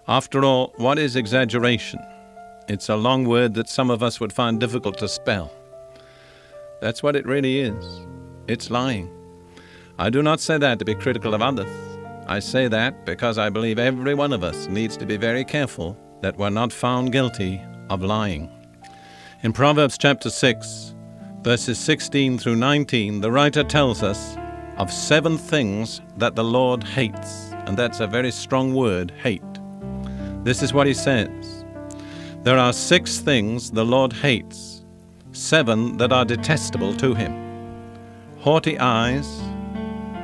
After all, what is exaggeration? It's a long word that some of us would find difficult to spell. That's what it really is. It's lying. I do not say that to be critical of others. I say that because I believe every one of us needs to be very careful that we're not found guilty of lying. In Proverbs chapter 6, verses 16 through 19, the writer tells us of 7 things that the Lord hates. And that's a very strong word, hate. This is what he says. There are 6 things the Lord hates, 7 that are detestable to him: haughty eyes,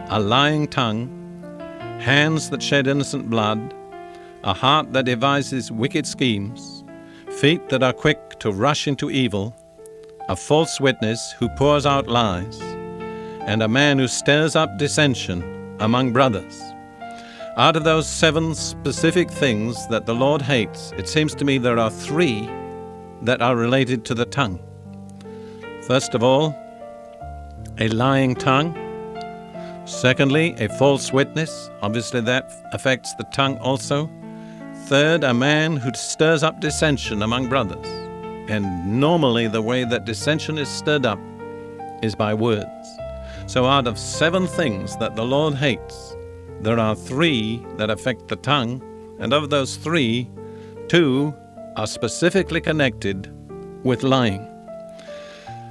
a lying tongue, hands that shed innocent blood, a heart that devises wicked schemes, feet that are quick to rush into evil, a false witness who pours out lies, and a man who stirs up dissension among brothers. Out of those 7 specific things that the Lord hates, it seems to me there are 3 that are related to the tongue. First of all, a lying tongue. Secondly, a false witness. Obviously that affects the tongue also. Third, a man who stirs up dissension among brothers. And normally the way that dissension is stirred up is by words. So out of 7 things that the Lord hates, there are 3 that affect the tongue, and of those 3, 2 are specifically connected with lying.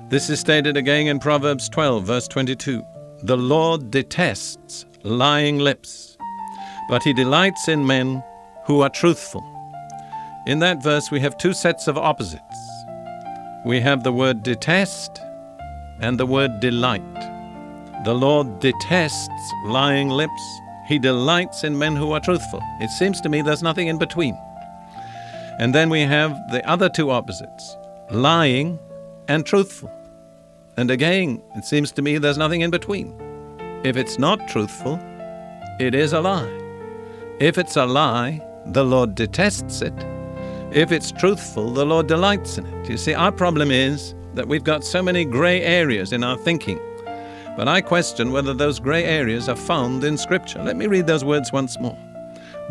This is stated again in Proverbs 12, verse 22. The Lord detests lying lips, but he delights in men who are truthful. In that verse, we have 2 sets of opposites. We have the word detest and the word delight. The Lord detests lying lips. He delights in men who are truthful. It seems to me there's nothing in between. And then we have the other 2 opposites, lying and truthful. And again, it seems to me there's nothing in between. If it's not truthful, it is a lie. If it's a lie, the Lord detests it. If it's truthful, the Lord delights in it. You see, our problem is that we've got so many gray areas in our thinking. But I question whether those gray areas are found in Scripture. Let me read those words once more.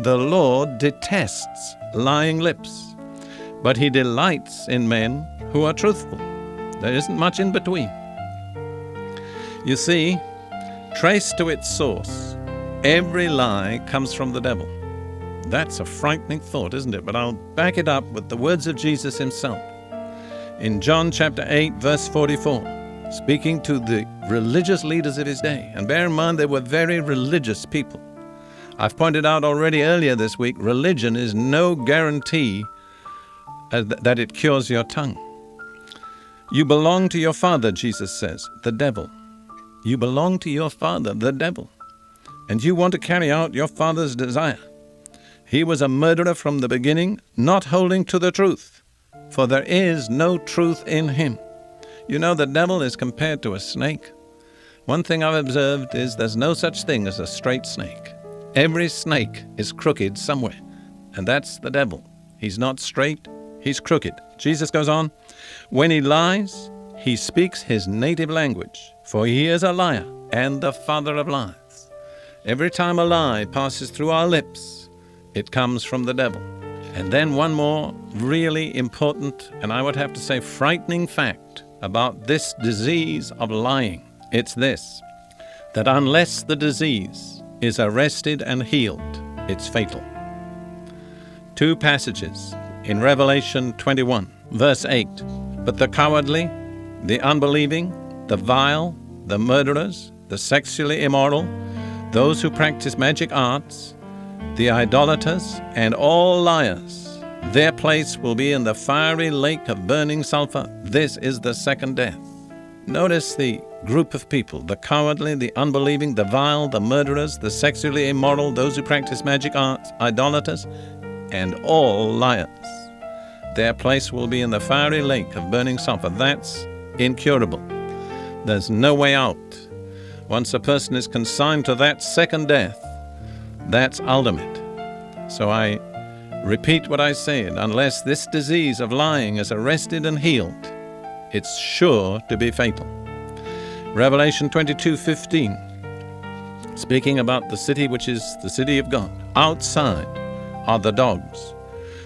The Lord detests lying lips, but he delights in men who are truthful. There isn't much in between. You see, traced to its source, every lie comes from the devil. That's a frightening thought, isn't it? But I'll back it up with the words of Jesus himself. In John chapter 8, verse 44, speaking to the religious leaders of his day, and bear in mind they were very religious people. I've pointed out already earlier this week, religion is no guarantee that it cures your tongue. You belong to your father, Jesus says, the devil. You belong to your father, the devil, and you want to carry out your father's desire. He was a murderer from the beginning, not holding to the truth, for there is no truth in him. You know, the devil is compared to a snake. One thing I've observed is there's no such thing as a straight snake. Every snake is crooked somewhere, and that's the devil. He's not straight, he's crooked. Jesus goes on, when he lies, he speaks his native language, for he is a liar and the father of lies. Every time a lie passes through our lips, it comes from the devil. And then one more really important, and I would have to say frightening fact about this disease of lying. It's this, that unless the disease is arrested and healed, it's fatal. 2 passages in Revelation 21, verse 8. But the cowardly, the unbelieving, the vile, the murderers, the sexually immoral, those who practice magic arts, the idolaters, and all liars, their place will be in the fiery lake of burning sulfur. This is the second death. Notice the group of people, the cowardly, the unbelieving, the vile, the murderers, the sexually immoral, those who practice magic arts, idolaters, and all liars. Their place will be in the fiery lake of burning sulfur. That's incurable. There's no way out. Once a person is consigned to that second death, that's ultimate. So I repeat what I said. Unless this disease of lying is arrested and healed, it's sure to be fatal. Revelation 22:15, speaking about the city which is the city of God. Outside are the dogs,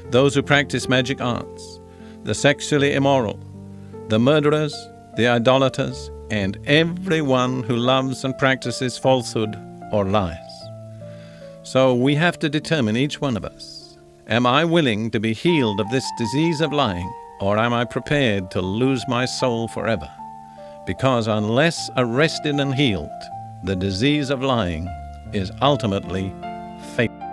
those who practice magic arts, the sexually immoral, the murderers, the idolaters, and everyone who loves and practices falsehood or lies. So we have to determine, each one of us, am I willing to be healed of this disease of lying, or am I prepared to lose my soul forever? Because unless arrested and healed, the disease of lying is ultimately fatal.